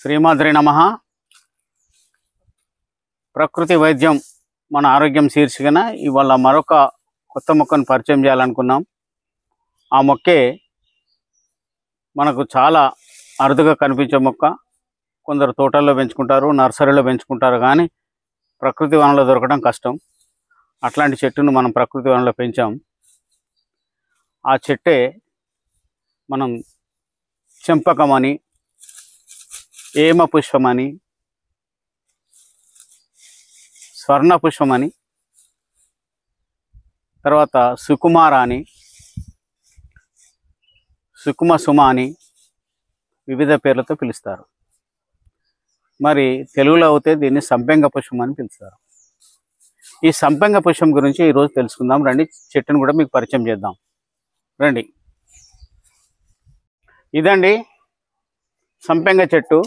శ్రీమాద్రి నమః. ప్రకృతి వైద్యం మన ఆరోగ్యం శీర్షికన ఇవాళ మరొక కొత్త మొక్కను పరిచయం చేయాలనుకున్నాం. ఆ మొక్కే మనకు చాలా అరుదుగా కనిపించే మొక్క. కొందరు తోటల్లో పెంచుకుంటారు, నర్సరీలో పెంచుకుంటారు, కానీ ప్రకృతి వనంలో దొరకడం కష్టం. అట్లాంటి చెట్టును మనం ప్రకృతి వనంలో పెంచాం. ఆ చెట్టే మనం చెంపకమని, ఏమ పుష్పమని, స్వర్ణ పుష్పమని, తర్వాత సుకుమార అని, సుకుమ సుమ అని వివిధ పేర్లతో పిలుస్తారు. మరి తెలుగులో అయితే దీన్ని సంపెంగ పుష్పం అని పిలుస్తారు. ఈ సంపెంగ పుష్పం గురించి ఈరోజు తెలుసుకుందాం. రండి, చెట్టును కూడా మీకు పరిచయం చేద్దాం. రండి, ఇదండి సంపెంగ చెట్టు.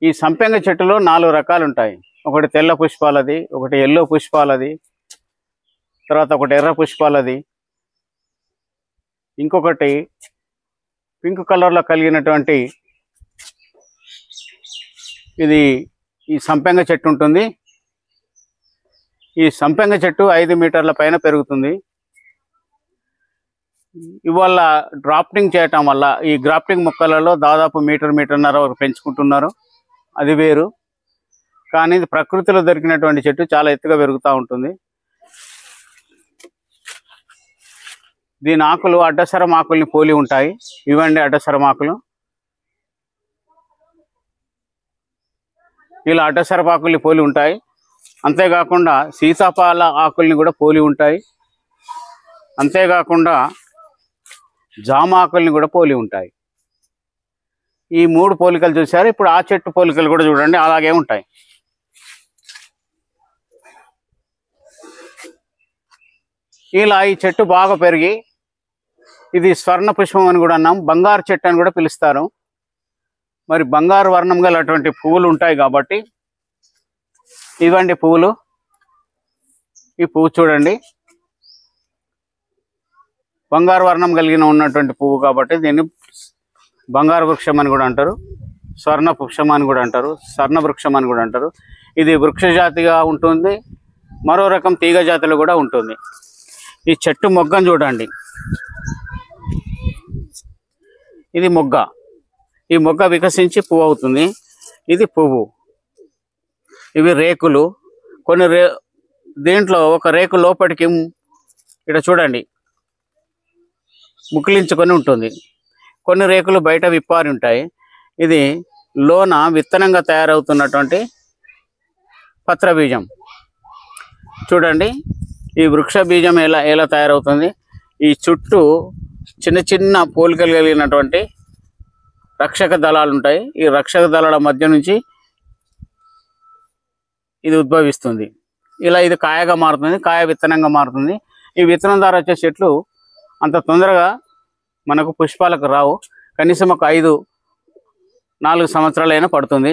ఈ సంపెంగ చెట్టులో 4 రకాలు ఉంటాయి. ఒకటి తెల్ల పుష్పాలది, ఒకటి ఎల్లో పుష్పాలది, తర్వాత ఒకటి ఎర్ర పుష్పాలది, ఇంకొకటి పింక్ కలర్లో కలిగినటువంటి ఇది ఈ సంపెంగ చెట్టు ఉంటుంది. ఈ సంపెంగ చెట్టు 5 మీటర్ల పైన పెరుగుతుంది. ఇవాళ డ్రాఫ్టింగ్ చేయటం వల్ల ఈ గ్రాఫ్టింగ్ మొక్కలలో దాదాపు మీటర్న్నర వరకు పెంచుకుంటున్నారు. అది వేరు, కానీ ఇది ప్రకృతిలో దొరికినటువంటి చెట్టు చాలా ఎత్తుగా పెరుగుతూ ఉంటుంది. దీని ఆకులు అడ్డసరం ఆకుల్ని పోలి ఉంటాయి. ఇవండి అడ్డసరం ఆకులు. ఇలా అడ్డసరపు ఆకుల్ని పోలి ఉంటాయి. అంతేకాకుండా సీతాఫల ఆకుల్ని కూడా పోలి ఉంటాయి. అంతేకాకుండా జామ ఆకుల్ని కూడా పోలి ఉంటాయి. ఈ 3 పోలికలు చూశారు. ఇప్పుడు ఆ చెట్టు పోలికలు కూడా చూడండి, అలాగే ఉంటాయి. ఇలా ఈ చెట్టు బాగా పెరిగి ఇది స్వర్ణ పుష్పం అని కూడా అన్నాం, బంగారు చెట్టు అని కూడా పిలుస్తారు. మరి బంగారు వర్ణం గల అటువంటి పువ్వులు ఉంటాయి కాబట్టి ఇవండి పువ్వులు. ఈ పువ్వు చూడండి, బంగారు వర్ణం కలిగిన ఉన్నటువంటి పువ్వు కాబట్టి దీన్ని బంగారు వృక్షం అని కూడా అంటారు, స్వర్ణ వృక్షం అని కూడా అంటారు, స్వర్ణ వృక్షం అని కూడా అంటారు. ఇది వృక్ష జాతిగా ఉంటుంది, మరో రకం తీగ జాతిలో కూడా ఉంటుంది. ఈ చెట్టు మొగ్గను చూడండి, ఇది మొగ్గ. ఈ మొగ్గ వికసించి పువ్వు అవుతుంది. ఇది పువ్వు. ఇవి రేకులు. కొన్ని దీంట్లో ఒక రేకు లోపలికి ఇక్కడ చూడండి ముక్కిలించుకొని ఉంటుంది. కొన్ని రేకులు బయట విప్పారి ఉంటాయి. ఇది లోన విత్తనంగా తయారవుతున్నటువంటి పత్రబీజం. చూడండి, ఈ వృక్ష బీజం ఎలా తయారవుతుంది. ఈ చుట్టూ చిన్న చిన్న పోలికలు కలిగినటువంటి రక్షక దళాలు ఉంటాయి. ఈ రక్షక దళాల మధ్య నుంచి ఇది ఉద్భవిస్తుంది. ఇలా ఇది కాయగా మారుతుంది, కాయ విత్తనంగా మారుతుంది. ఈ విత్తనం ద్వారా వచ్చే చెట్లు అంత తొందరగా మనకు పుష్పాలకు రావు. కనీసం ఒక 5-4 సంవత్సరాలైనా పడుతుంది.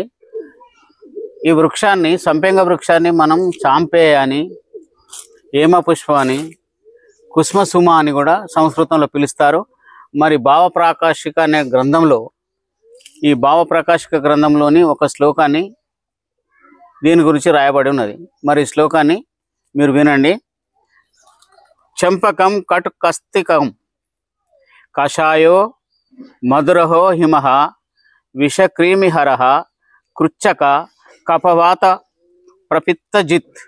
ఈ వృక్షాన్ని, సంపెంగ వృక్షాన్ని మనం చాంపే అని, ఏమ పుష్పం అని, కుస్మసుమ అని కూడా సంస్కృతంలో పిలుస్తారు. మరి భావప్రకాశిక అనే గ్రంథంలో, ఈ భావప్రకాశిక గ్రంథంలోని ఒక శ్లోకాన్ని దీని గురించి రాయబడి ఉన్నది. మరి ఈ శ్లోకాన్ని మీరు వినండి. చెంపకం కటుకస్తికం కషాయో మధురహో హిమః విషక్రీమిహరః కృచ్చక కపవాత ప్రపిత్తజిత్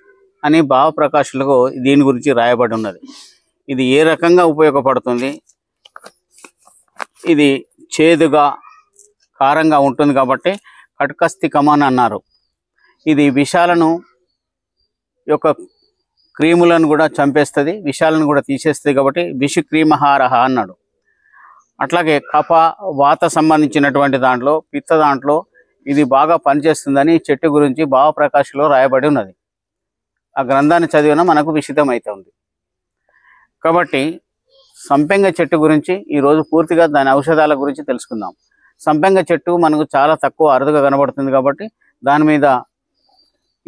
అని భావప్రకాశులకు దీని గురించి రాయబడి ఉన్నది. ఇది ఏ రకంగా ఉపయోగపడుతుంది, ఇది చేదుగా కారంగా ఉంటుంది కాబట్టి కటుకస్తికం అని అన్నారు. ఇది విషాలను యొక్క క్రీములను కూడా చంపేస్తుంది, విషాలను కూడా తీసేస్తుంది కాబట్టి విషక్రీమహారహ అన్నాడు. అట్లాగే కఫ వాత సంబంధించినటువంటి దాంట్లో, పిత్త దాంట్లో ఇది బాగా పనిచేస్తుందని చెట్టు గురించి భావప్రకాశంలో రాయబడి ఉన్నది. ఆ గ్రంథాన్ని చదివినా మనకు విషితం అవుతుంది. కాబట్టి సంపెంగ చెట్టు గురించి ఈరోజు పూర్తిగా దాని ఔషధాల గురించి తెలుసుకుందాం. సంపెంగ చెట్టు మనకు చాలా తక్కువ అరుదుగా కనబడుతుంది కాబట్టి దాని మీద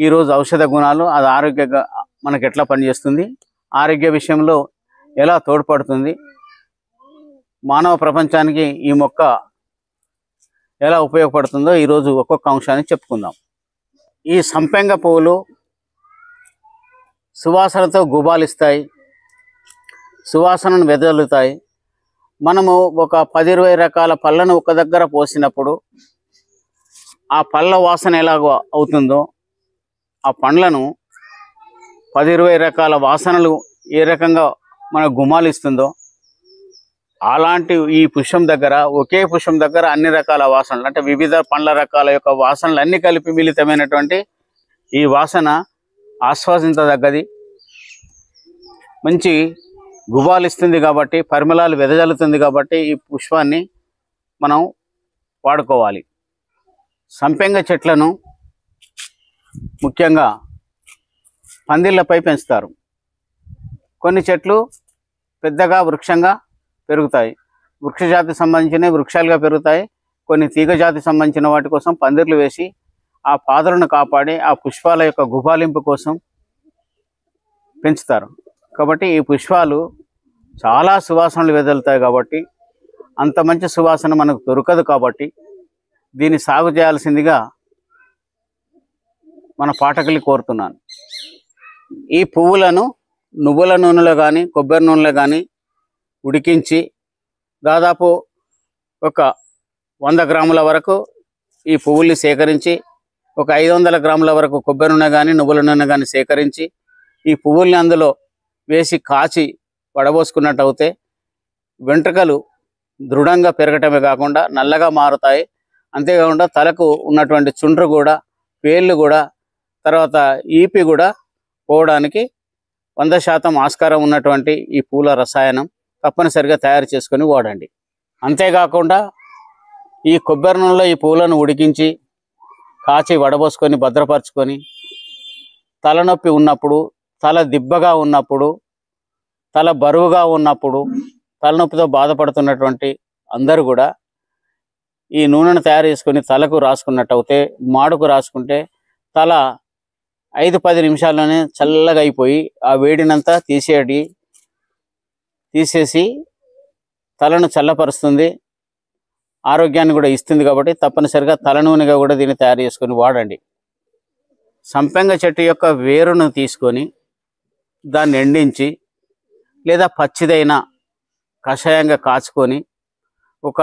ఈరోజు ఔషధ గుణాలు, అది ఆరోగ్యంగా మనకు ఎట్లా పనిచేస్తుంది, ఆరోగ్య విషయంలో ఎలా తోడ్పడుతుంది, మానవ ప్రపంచానికి ఈ మొక్క ఎలా ఉపయోగపడుతుందో ఈరోజు ఒక్కొక్క అంశాన్ని చెప్పుకుందాం. ఈ సంపెంగ పువ్వులు సువాసనతో గుబాలిస్తాయి, సువాసనను వెదజల్లుతాయి. మనము ఒక 10-20 రకాల పళ్ళను ఒక దగ్గర పోసినప్పుడు ఆ పళ్ళ వాసన ఎలాగో అవుతుందో, ఆ పండ్లను 10-20 రకాల వాసనలు ఏ రకంగా మనకు గుమాలిస్తుందో, అలాంటి ఈ పుష్పం దగ్గర, ఒకే పుష్పం దగ్గర అన్ని రకాల వాసనలు, అంటే వివిధ పండ్ల రకాల యొక్క వాసనలు అన్నీ కలిపి మిళితమైనటువంటి ఈ వాసన ఆస్వాదించదగ్గది, మంచి గుబాలిస్తుంది కాబట్టి, పరిమళాలు వెదజల్లుతుంది కాబట్టి ఈ పుష్పాన్ని మనం వాడుకోవాలి. సంపెంగ చెట్లను ముఖ్యంగా పందిళ్ళపై పెంచుతారు. కొన్ని చెట్లు పెద్దగా వృక్షంగా పెరుగుతాయి, వృక్షజాతికి సంబంధించిన వృక్షాలుగా పెరుగుతాయి. కొన్ని తీగ జాతికి సంబంధించిన వాటి కోసం పందిర్లు వేసి ఆ పాదులను కాపాడి ఆ పుష్పాల యొక్క గుబాలింపు కోసం పెంచుతారు. కాబట్టి ఈ పుష్పాలు చాలా సువాసనలు వెదలుతాయి కాబట్టి, అంత మంచి సువాసన మనకు దొరకదు కాబట్టి దీన్ని సాగు చేయాల్సిందిగా మన పాఠకులు కోరుతున్నాను. ఈ పువ్వులను నువ్వుల నూనెలో కానీ కొబ్బరి నూనెలో కానీ ఉడికించి దాదాపు ఒక 100 గ్రాముల వరకు ఈ పువ్వుల్ని సేకరించి, ఒక 500 గ్రాముల వరకు కొబ్బరి నూనె కానీ నువ్వుల నూనె కానీ సేకరించి ఈ పువ్వుల్ని అందులో వేసి కాచి వడబోసుకున్నట్టు అయితే వెంట్రుకలు దృఢంగా పెరగటమే కాకుండా నల్లగా మారుతాయి. అంతేకాకుండా తలకు ఉన్నటువంటి చుండ్రు కూడా, పేర్లు కూడా, తర్వాత ఈపి కూడా పోవడానికి 100% ఆస్కారం ఉన్నటువంటి ఈ పూల రసాయనం తప్పనిసరిగా తయారు చేసుకొని వాడండి. అంతేకాకుండా ఈ కొబ్బరి నూనెలో ఈ పూలను ఉడికించి కాచి వడబోసుకొని భద్రపరచుకొని తలనొప్పి ఉన్నప్పుడు, తల దిబ్బగా ఉన్నప్పుడు, తల బరువుగా ఉన్నప్పుడు, తలనొప్పితో బాధపడుతున్నటువంటి అందరూ కూడా ఈ నూనెను తయారు చేసుకొని తలకు రాసుకున్నట్టు అయితే, మాడుకు రాసుకుంటే తల 5-10 నిమిషాల్లోనే చల్లగా అయిపోయి ఆ వేడినంతా తీసేసి తలను చల్లపరుస్తుంది, ఆరోగ్యాన్ని కూడా ఇస్తుంది. కాబట్టి తప్పనిసరిగా తల నూనెగా కూడా దీన్ని తయారు చేసుకొని వాడండి. సంపెంగ చెట్టు యొక్క వేరును తీసుకొని దాన్ని ఎండించి లేదా పచ్చిదైన కషాయంగా కాచుకొని ఒక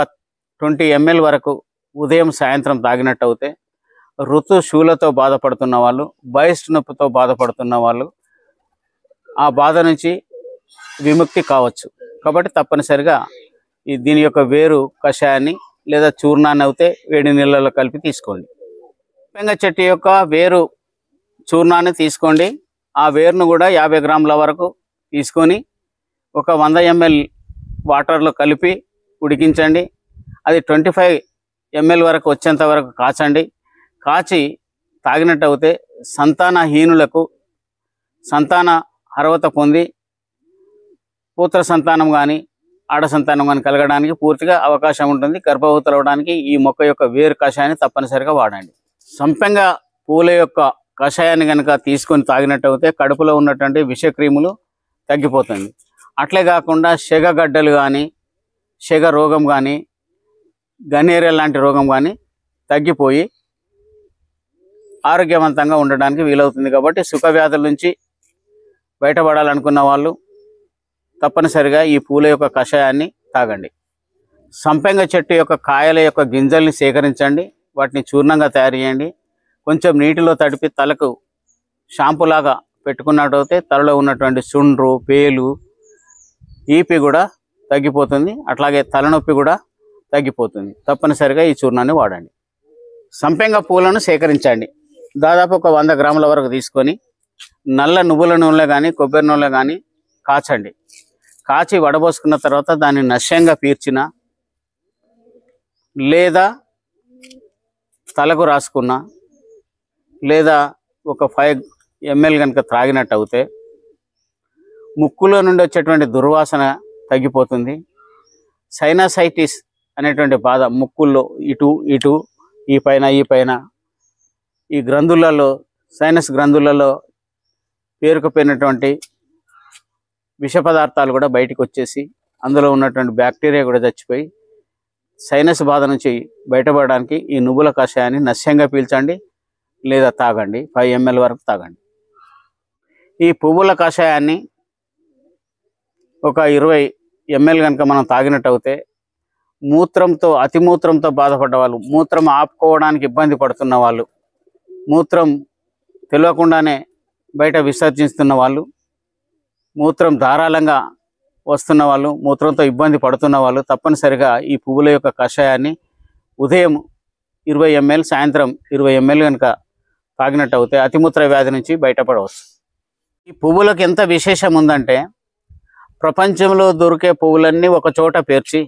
20 ml వరకు ఉదయం సాయంత్రం తాగినట్టు అయితే ఋతుశూలతో బాధపడుతున్న వాళ్ళు, బయస్ట్ నొప్పితో బాధపడుతున్న వాళ్ళు ఆ బాధ నుంచి విముక్తి కావచ్చు. కాబట్టి తప్పనిసరిగా దీని యొక్క వేరు కషాయాన్ని లేదా చూర్ణాన్ని అయితే వేడి నీళ్ళలో కలిపి తీసుకోండి. సంపెంగ చెట్టు యొక్క వేరు చూర్ణాన్ని తీసుకోండి. ఆ వేరును కూడా 50 గ్రాముల వరకు తీసుకొని ఒక 100 ml వాటర్లో కలిపి ఉడికించండి. అది 25 ml వరకు వచ్చేంత వరకు కాచండి. కాచి తాగినట్టు అయితే సంతానహీనులకు సంతాన అర్హత పొంది పుత్ర సంతానం కానీ ఆడ సంతానం కానీ కలగడానికి పూర్తిగా అవకాశం ఉంటుంది. గర్భవతులు అవడానికి ఈ మొక్క యొక్క వేరు కషాయాన్ని తప్పనిసరిగా వాడండి. సంపెంగ పూల యొక్క కషాయాన్ని కనుక తీసుకొని తాగినట్టు అయితే కడుపులో ఉన్నటువంటి విషక్రిములు తగ్గిపోతుంది. అట్లే కాకుండా సెగగడ్డలు కానీ, సెగ రోగం కానీ, గన్నేరియా లాంటి రోగం కానీ తగ్గిపోయి ఆరోగ్యవంతంగా ఉండడానికి వీలవుతుంది. కాబట్టి సుఖ వ్యాధుల నుంచి బయటపడాలనుకున్న వాళ్ళు తప్పనిసరిగా ఈ పూల యొక్క కషాయాన్ని తాగండి. సంపెంగ చెట్టు యొక్క కాయల యొక్క గింజల్ని సేకరించండి, వాటిని చూర్ణంగా తయారు చేయండి. కొంచెం నీటిలో తడిపి తలకు షాంపూలాగా పెట్టుకున్నట్టయితే తలలో ఉన్నటువంటి చుండ్రు, పేలు, ఈపి కూడా తగ్గిపోతుంది. అట్లాగే తలనొప్పి కూడా తగ్గిపోతుంది. తప్పనిసరిగా ఈ చూర్ణాన్ని వాడండి. సంపెంగ పూలను సేకరించండి. దాదాపు ఒక 100 గ్రాముల వరకు తీసుకొని నల్ల నువ్వుల నూనెలో కానీ కొబ్బరి నూనెలో కానీ కాచండి. కాచి వడబోసుకున్న తర్వాత దాన్ని నశ్యంగా పీల్చిన లేదా తలకు రాసుకున్న లేదా ఒక 5 ml కనుక త్రాగినట్టు అయితే ముక్కులో నుండి వచ్చేటువంటి దుర్వాసన తగ్గిపోతుంది. సైనసైటిస్ అనేటువంటి బాధ ముక్కుల్లో ఇటు ఇటు ఈ పైన ఈ గ్రంథులలో సైనస్ గ్రంథులలో పేరుకుపోయినటువంటి విష పదార్థాలు కూడా బయటకు వచ్చేసి అందులో ఉన్నటువంటి బ్యాక్టీరియా కూడా చచ్చిపోయి సైనస్ బాధ నుంచి బయటపడడానికి ఈ నువ్వుల కషాయాన్ని నస్యంగా పీల్చండి లేదా తాగండి. 5 ml వరకు తాగండి. ఈ పువ్వుల కషాయాన్ని ఒక 20 ml కనుక మనం తాగినట్టు అయితే అతిమూత్రంతో బాధపడ్డ వాళ్ళు, మూత్రం ఆపుకోవడానికి ఇబ్బంది పడుతున్న వాళ్ళు, మూత్రం తెలియకుండానే బయట విసర్జిస్తున్న వాళ్ళు, మూత్రం ధారాళంగా వస్తున్న వాళ్ళు, మూత్రంతో ఇబ్బంది పడుతున్న వాళ్ళు తప్పనిసరిగా ఈ పువ్వుల యొక్క కషాయాన్ని ఉదయం 20 ml, సాయంత్రం 20 ml కనుక తాగినట్టు అయితే అతిమూత్ర వ్యాధి నుంచి బయటపడవచ్చు. ఈ పువ్వులకు ఎంత విశేషం ఉందంటే ప్రపంచంలో దొరికే పువ్వులన్నీ ఒక చోట పేర్చి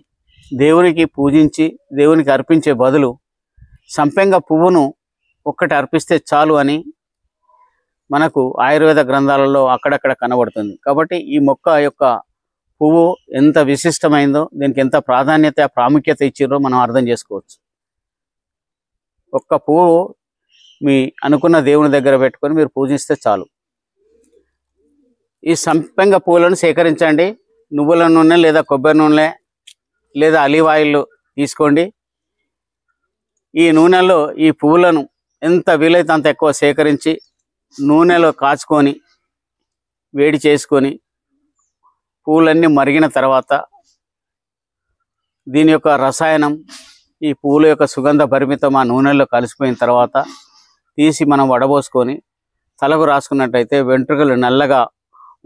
దేవునికి పూజించి దేవునికి అర్పించే బదులు సంపెంగ పువ్వును ఒక్కటి అర్పిస్తే చాలు అని మనకు ఆయుర్వేద గ్రంథాలలో అక్కడక్కడ కనబడుతుంది. కాబట్టి ఈ మొక్క యొక్క పువ్వు ఎంత విశిష్టమైందో, దీనికి ఎంత ప్రాముఖ్యత ఇచ్చిర్రో మనం అర్థం చేసుకోవచ్చు. ఒక్క పువ్వు మీ అనుకున్న దేవుని దగ్గర పెట్టుకొని మీరు పూజిస్తే చాలు. ఈ సంపెంగ పువ్వులను సేకరించండి. నువ్వుల నూనె లేదా కొబ్బరి నూనె లేదా ఆలివ్ ఆయిల్ తీసుకోండి. ఈ నూనెలో ఈ పువ్వులను ఎంత వీలైతే అంత ఎక్కువ సేకరించి నూనెలో కాచుకొని వేడి చేసుకొని పువ్వులన్నీ మరిగిన తర్వాత దీని యొక్క రసాయనం ఈ పువ్వుల యొక్క సుగంధ పరిమితం ఆ నూనెలో కలిసిపోయిన తర్వాత తీసి మనం వడబోసుకొని తలకు రాసుకున్నట్టయితే వెంట్రుకలు నల్లగా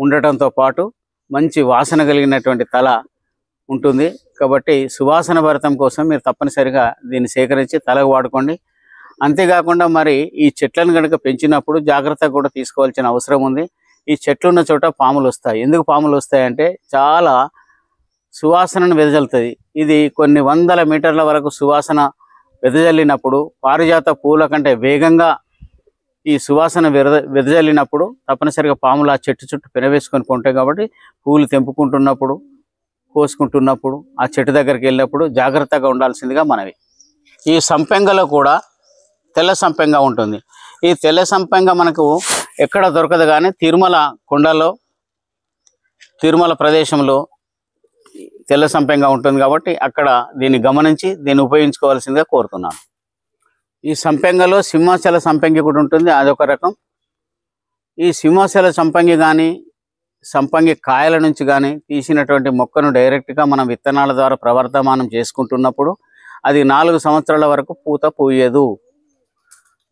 ఉండటంతో పాటు మంచి వాసన కలిగినటువంటి తల ఉంటుంది. కాబట్టి సువాసన భరితం కోసం మీరు తప్పనిసరిగా దీన్ని సేకరించి తలకు వాడుకోండి. అంతేకాకుండా మరి ఈ చెట్లను కనుక పెంచినప్పుడు జాగ్రత్తగా కూడా తీసుకోవాల్సిన అవసరం ఉంది. ఈ చెట్లు ఉన్న చోట పాములు వస్తాయి. ఎందుకు పాములు వస్తాయంటే చాలా సువాసనను వెదజల్లుతుంది. ఇది కొన్ని వందల మీటర్ల వరకు సువాసన వెదజల్లినప్పుడు పారిజాత పూల కంటే వేగంగా ఈ సువాసన వెదజల్లినప్పుడు తప్పనిసరిగా పాములు ఆ చెట్టు చుట్టూ పెనవేసుకొని ఉంటాయి. కాబట్టి పూలు తెంపుకుంటున్నప్పుడు, కోసుకుంటున్నప్పుడు, ఆ చెట్టు దగ్గరికి వెళ్ళినప్పుడు జాగ్రత్తగా ఉండాల్సిందిగా మనవి. ఈ సంపెంగలో కూడా తెల్ల సంపెంగ ఉంటుంది. ఈ తెల్ల సంపెంగ మనకు ఎక్కడ దొరకదు, కానీ తిరుమల కొండలో, తిరుమల ప్రదేశంలో తెల్ల సంపెంగ ఉంటుంది. కాబట్టి అక్కడ దీన్ని గమనించి దీన్ని ఉపయోగించుకోవాల్సిందిగా కోరుతున్నాను. ఈ సంపెంగలో సింహాచల సంపెంగి కూడా ఉంటుంది, అదొక రకం. ఈ సింహాచల సంపెంగి కానీ సంపెంగి కాయల నుంచి కానీ తీసినటువంటి మొక్కను డైరెక్ట్గా మనం విత్తనాల ద్వారా ప్రవర్ధమానం చేసుకుంటున్నప్పుడు అది 4 సంవత్సరాల వరకు పూత పూయదు.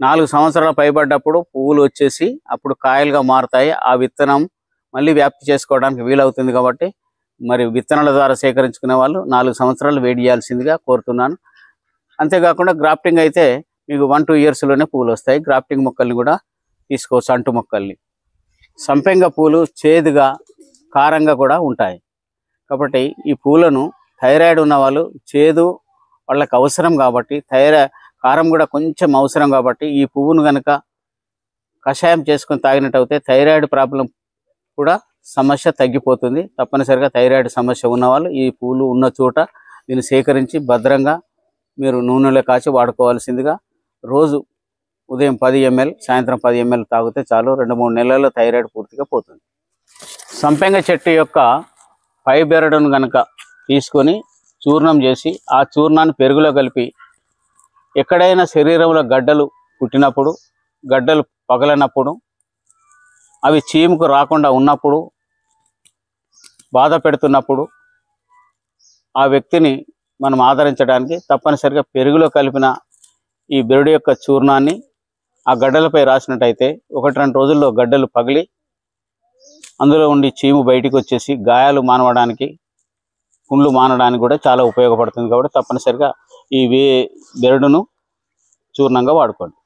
4 సంవత్సరాల పైబడ్డప్పుడు పువ్వులు వచ్చేసి అప్పుడు కాయలుగా మారుతాయి. ఆ విత్తనం మళ్ళీ వ్యాప్తి చేసుకోవడానికి వీలవుతుంది. కాబట్టి మరి విత్తనాల ద్వారా సేకరించుకునే వాళ్ళు 4 సంవత్సరాలు వెయిట్ చేయాల్సిందిగా కోరుతున్నాను. అంతేకాకుండా గ్రాఫ్టింగ్ అయితే మీకు 1-2 ఇయర్స్లోనే పూలు వస్తాయి. గ్రాఫ్టింగ్ మొక్కల్ని కూడా తీసుకోవచ్చు, అంటు మొక్కల్ని. సంపెంగ పూలు చేదుగా, కారంగా కూడా ఉంటాయి. కాబట్టి ఈ పూలను థైరాయిడ్ ఉన్న వాళ్ళు చేదు వాళ్ళకి అవసరం కాబట్టి, కారం కూడా కొంచెం అవసరం కాబట్టి ఈ పువ్వును కనుక కషాయం చేసుకొని తాగినట్టు అయితే థైరాయిడ్ ప్రాబ్లం కూడా సమస్య తగ్గిపోతుంది. తప్పనిసరిగా థైరాయిడ్ సమస్య ఉన్నవాళ్ళు ఈ పూలు ఉన్న చోట దీన్ని సేకరించి భద్రంగా మీరు నూనెలో కాచి వాడుకోవాల్సిందిగా రోజు ఉదయం 10 ml, సాయంత్రం 10 ml తాగితే చాలు. 2-3 నెలల్లో థైరాయిడ్ పూర్తిగా పోతుంది. సంపెంగ చెట్టు యొక్క పై బెరడును కనుక తీసుకొని చూర్ణం చేసి ఆ చూర్ణాన్ని పెరుగులో కలిపి ఎక్కడైనా శరీరంలో గడ్డలు పుట్టినప్పుడు, గడ్డలు పగలనప్పుడు, అవి చీముకు రాకుండా ఉన్నప్పుడు, బాధ పెడుతున్నప్పుడు ఆ వ్యక్తిని మనం ఆదరించడానికి తప్పనిసరిగా పెరుగులో కలిపిన ఈ బెరడు యొక్క చూర్ణాన్ని ఆ గడ్డలపై రాసినట్టయితే 1-2 రోజుల్లో గడ్డలు పగిలి అందులో ఉండి చీము బయటికి వచ్చేసి గాయాలు మానవడానికి, పుండ్లు మానడానికి కూడా చాలా ఉపయోగపడుతుంది. కాబట్టి తప్పనిసరిగా ఈ బెరడును చూర్ణంగా వాడుకోండి.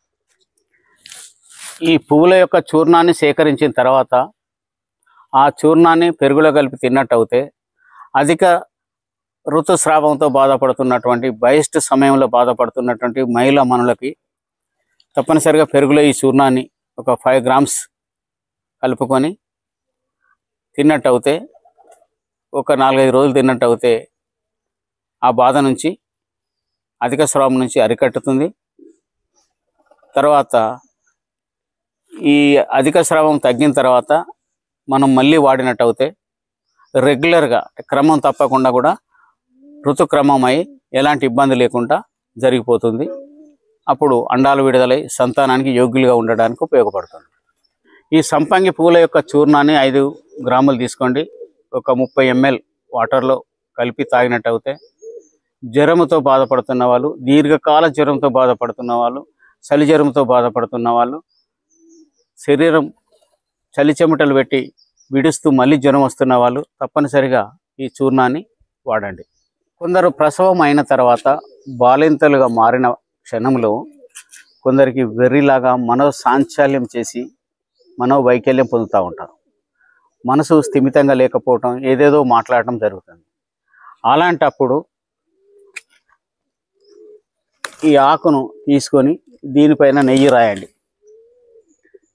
ఈ పువ్వుల యొక్క చూర్ణాన్ని సేకరించిన తర్వాత ఆ చూర్ణాన్ని పెరుగులో కలిపి తిన్నట్టు అయితే అధిక ఋతుస్రావంతో బాధపడుతున్నటువంటి, బహిష్టు సమయంలో బాధపడుతున్నటువంటి మహిళా మనులకి తప్పనిసరిగా పెరుగులో ఈ చూర్ణాన్ని ఒక 5 grams కలుపుకొని తిన్నట్టు అవుతే, ఒక 4-5 రోజులు తిన్నట్టు అవుతే ఆ బాధ నుంచి, అధిక స్రావం నుంచి అరికట్టుతుంది. తర్వాత ఈ అధిక స్రావం తగ్గిన తర్వాత మనం మళ్ళీ వాడినట్టు అవుతే రెగ్యులర్గా క్రమం తప్పకుండా కూడా ఋతుక్రమమై ఎలాంటి ఇబ్బంది లేకుండా జరిగిపోతుంది. అప్పుడు అండాలు విడుదలై సంతానానికి యోగ్యులుగా ఉండడానికి ఉపయోగపడుతుంది. ఈ సంపంగి పూల యొక్క చూర్ణాన్ని 5 గ్రాములు తీసుకోండి. ఒక 30 ml వాటర్లో కలిపి తాగినట్టు అవుతే జ్వరంతో బాధపడుతున్న వాళ్ళు, దీర్ఘకాల జ్వరంతో బాధపడుతున్న వాళ్ళు, చలి జ్వరంతో బాధపడుతున్న వాళ్ళు, శరీరం చలి చెమటలు పెట్టి విడుస్తూ మళ్ళీ జ్వరం వస్తున్న వాళ్ళు తప్పనిసరిగా ఈ చూర్ణాన్ని వాడండి. కొందరు ప్రసవం అయిన తర్వాత బాలింతలుగా మారిన క్షణంలో కొందరికి వెర్రిలాగా మనోసాంచాల్యం చేసి మనోవైకల్యం పొందుతూ ఉంటారు. మనసు స్థిమితంగా లేకపోవటం, ఏదేదో మాట్లాడటం జరుగుతుంది. అలాంటప్పుడు ఈ ఆకును తీసుకొని దీనిపైన నెయ్యి రాయండి.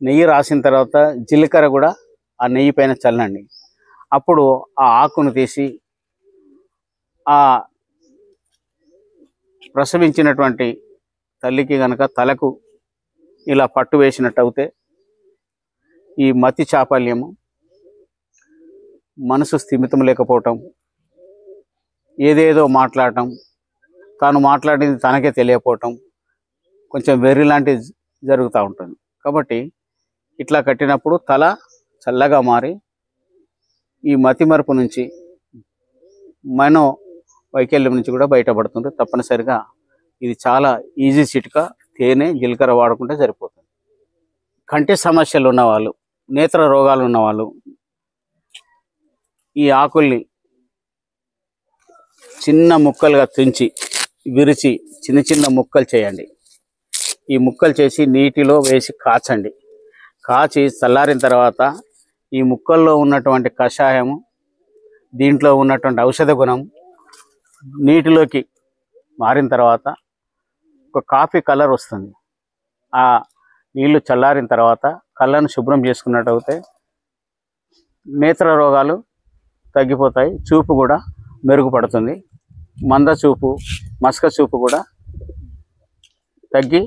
నెయ్యి రాసిన తర్వాత జీలకర్ర కూడా ఆ నెయ్యి పైన చల్లండి. అప్పుడు ఆ ఆకును తీసి ఆ ప్రసవించినటువంటి తల్లికి గనక తలకు ఇలా పట్టు వేసినట్టు అవుతే ఈ మతి చాపల్యము, మనసు స్థిమితం లేకపోవటం, ఏదేదో మాట్లాడటం, తాను మాట్లాడింది తనకే తెలియకపోవటం, కొంచెం వెర్రి లాంటిది జరుగుతూ ఉంటుంది. కాబట్టి ఇట్లా కట్టినప్పుడు తల చల్లగా మారి ఈ మతిమరుపు నుంచి, మనో వైకల్యం నుంచి కూడా బయటపడుతుంది. తప్పనిసరిగా ఇది చాలా ఈజీ చిట్కా. తేనె, జీలకర్ర వాడుకుంటే సరిపోతుంది. కంటి సమస్యలు ఉన్నవాళ్ళు, నేత్ర రోగాలు ఉన్నవాళ్ళు ఈ ఆకుల్ని చిన్న ముక్కలుగా తుంచి విరిచి చిన్న చిన్న ముక్కలు చేయండి. ఈ ముక్కలు చేసి నీటిలో వేసి కాచండి. కాచి చల్లారిన తర్వాత ఈ ముక్కల్లో ఉన్నటువంటి కషాయము, దీంట్లో ఉన్నటువంటి ఔషధ గుణం నీటిలోకి మారిన తర్వాత ఒక కాఫీ కలర్ వస్తుంది. ఆ నీళ్లు చల్లారిన తర్వాత కళ్ళను శుభ్రం చేసుకున్నట్టు అయితే నేత్ర రోగాలు తగ్గిపోతాయి. చూపు కూడా మెరుగుపడుతుంది. మంద చూపు, మసక చూపు కూడా తగ్గి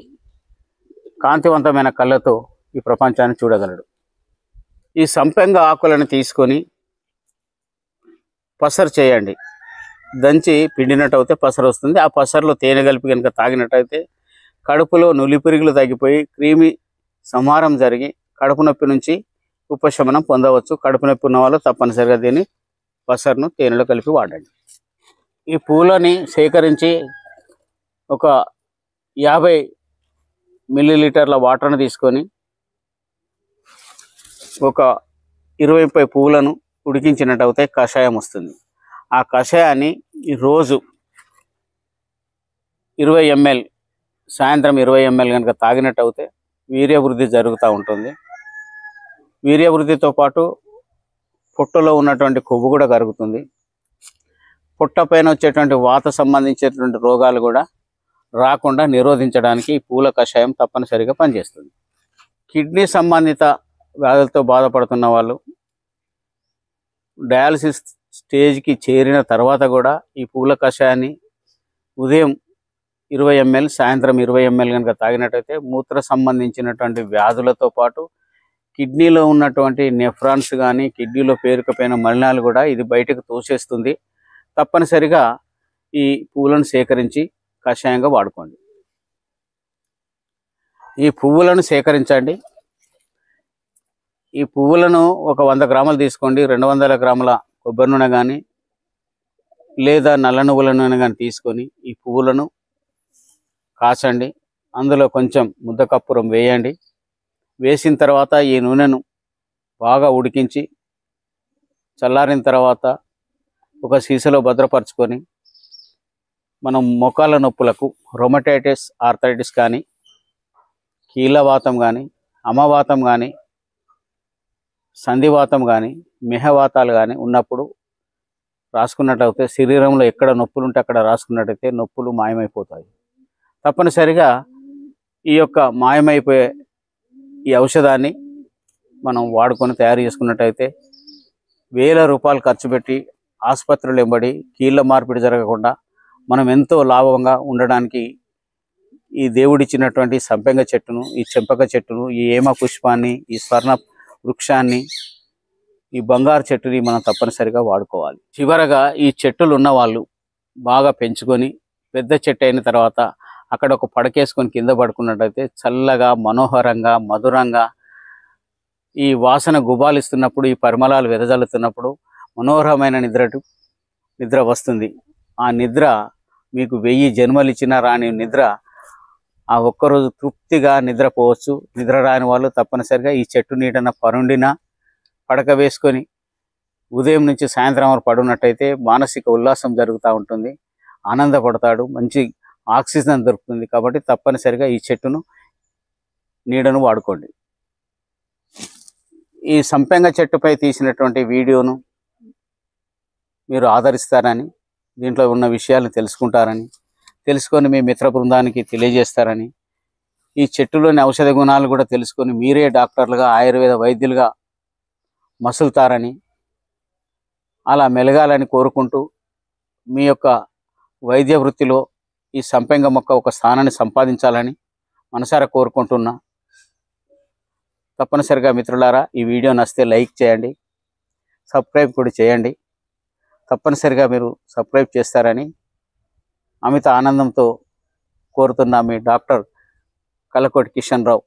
కాంతివంతమైన కళ్ళతో ఈ ప్రపంచాన్ని చూడగలడు. ఈ సంపెంగ ఆకులను తీసుకొని పసరు చేయండి. దంచి పిండినట్టు అయితే పసరు వస్తుంది. ఆ పసరులో తేనె కలిపి కనుక తాగినట్టయితే కడుపులో నులిపురుగులు తగ్గిపోయి క్రిమి సంహారం జరిగి కడుపు నొప్పి నుంచి ఉపశమనం పొందవచ్చు. కడుపు నొప్పి ఉన్న వాళ్ళు తప్పనిసరిగా దీన్ని పసరును తేనెలో కలిపి వాడండి. ఈ పూలని సేకరించి ఒక 50 మిల్లీలీటర్ల వాటర్ని తీసుకొని ఒక 20 పువ్వులను ఉడికించినట్టు అయితే కషాయం వస్తుంది. ఆ కషాయాన్ని రోజు 20 ml, సాయంత్రం 20 ml కనుక తాగినట్టు అయితే వీర్యవృద్ధి జరుగుతూ ఉంటుంది. వీర్యవృద్ధితో పాటు పొట్టలో ఉన్నటువంటి కొవ్వు కూడా కరుగుతుంది. పొట్ట పైన వచ్చేటువంటి వాత సంబంధించేటువంటి రోగాలు కూడా రాకుండా నిరోధించడానికి ఈ పూల కషాయం తప్పనిసరిగా పనిచేస్తుంది. కిడ్నీ సంబంధిత వ్యాధులతో బాధపడుతున్న వాళ్ళు డయాలసిస్ స్టేజ్కి చేరిన తర్వాత కూడా ఈ పూల కషాయాన్ని ఉదయం 20 ml, సాయంత్రం 20 ml కనుక తాగినట్టయితే మూత్ర సంబంధించినటువంటి వ్యాధులతో పాటు కిడ్నీలో ఉన్నటువంటి నెఫ్రాన్స్ కానీ, కిడ్నీలో పేరుకుపోయిన మలినాలు కూడా ఇది బయటకు తోసేస్తుంది. తప్పనిసరిగా ఈ పువ్వులను సేకరించి కషాయంగా వాడుకోండి. ఈ పువ్వులను సేకరించండి. ఈ పువ్వులను ఒక 100 గ్రాములు తీసుకోండి. 200 గ్రాముల కొబ్బరి నూనె కానీ లేదా నల్ల నువ్వుల నూనె కానీ తీసుకొని ఈ పువ్వులను కాచండి. అందులో కొంచెం ముద్దకప్పురం వేయండి. వేసిన తర్వాత ఈ నూనెను బాగా ఉడికించి చల్లారిన తర్వాత ఒక సీసాలో భద్రపరచుకొని మనం మోకాళ్ళ నొప్పులకు, రొమటైటిస్ ఆర్థరైటిస్ కానీ, కీళ్ళవాతం కానీ, అమవాతం కానీ, సంధివాతం కానీ, మెహవాతాలు కానీ ఉన్నప్పుడు రాసుకున్నట్లయితే, శరీరంలో ఎక్కడ నొప్పులు ఉంటే అక్కడ రాసుకున్నట్టయితే నొప్పులు మాయమైపోతాయి. తప్పనిసరిగా ఈ యొక్క మాయమైపోయే ఈ ఔషధాన్ని మనం వాడుకొని తయారు చేసుకున్నట్టయితే వేల రూపాయలు ఖర్చు పెట్టి ఆసుపత్రులు వెంబడి కీళ్ళ మార్పిడి జరగకుండా మనం ఎంతో లాభంగా ఉండడానికి ఈ దేవుడిచ్చినటువంటి సంపెంగ చెట్టును, ఈ చెంపక చెట్టును, ఈ ఏమ పుష్పాన్ని, ఈ స్వర్ణ వృక్షాన్ని, ఈ బంగారు చెట్టుని మనం తప్పనిసరిగా వాడుకోవాలి. చివరగా ఈ చెట్టులు ఉన్న వాళ్ళు బాగా పెంచుకొని పెద్ద చెట్టు అయిన తర్వాత అక్కడ ఒక పడకేసుకొని కింద పడుకున్నట్టయితే చల్లగా, మనోహరంగా, మధురంగా ఈ వాసన గుబాలిస్తున్నప్పుడు, ఈ పరిమళాలు వెదజల్లుతున్నప్పుడు మనోహరమైన నిద్ర వస్తుంది. ఆ నిద్ర మీకు 1000 జన్మలు ఇచ్చినా రాని నిద్ర. ఆ ఒక్కరోజు తృప్తిగా నిద్రపోవచ్చు. నిద్ర రాని వాళ్ళు తప్పనిసరిగా ఈ చెట్టు నీడన పరుండిన పడక వేసుకొని ఉదయం నుంచి సాయంత్రం వరకు పడున్నట్టయితే మానసిక ఉల్లాసం జరుగుతూ ఉంటుంది. ఆనందపడతాడు, మంచి ఆక్సిజన్ దొరుకుతుంది. కాబట్టి తప్పనిసరిగా ఈ చెట్టును నీడను వాడుకోండి. ఈ సంపెంగ చెట్టుపై తీసినటువంటి వీడియోను మీరు ఆదరిస్తారని, దీంట్లో ఉన్న విషయాలు తెలుసుకుంటారని, తెలుసుకొని మీ మిత్ర బృందానికి తెలియజేస్తారని, ఈ చెట్టులోని ఔషధ గుణాలు కూడా తెలుసుకొని మీరే డాక్టర్లుగా, ఆయుర్వేద వైద్యులుగా మసులుతారని, అలా మెలగాలని కోరుకుంటూ మీ యొక్క వైద్య వృత్తిలో ఈ సంపెంగ మొక్క ఒక స్థానాన్ని సంపాదించాలని మనసారా కోరుకుంటున్నా. తప్పనిసరిగా మిత్రులారా ఈ వీడియో నచ్చితే లైక్ చేయండి, సబ్స్క్రైబ్ కూడా చేయండి. తప్పనిసరిగా మీరు సబ్స్క్రైబ్ చేస్తారని అమిత ఆనందంతో కోరుతున్నా మీ డాక్టర్ కలకోటి కిషన్ రావు.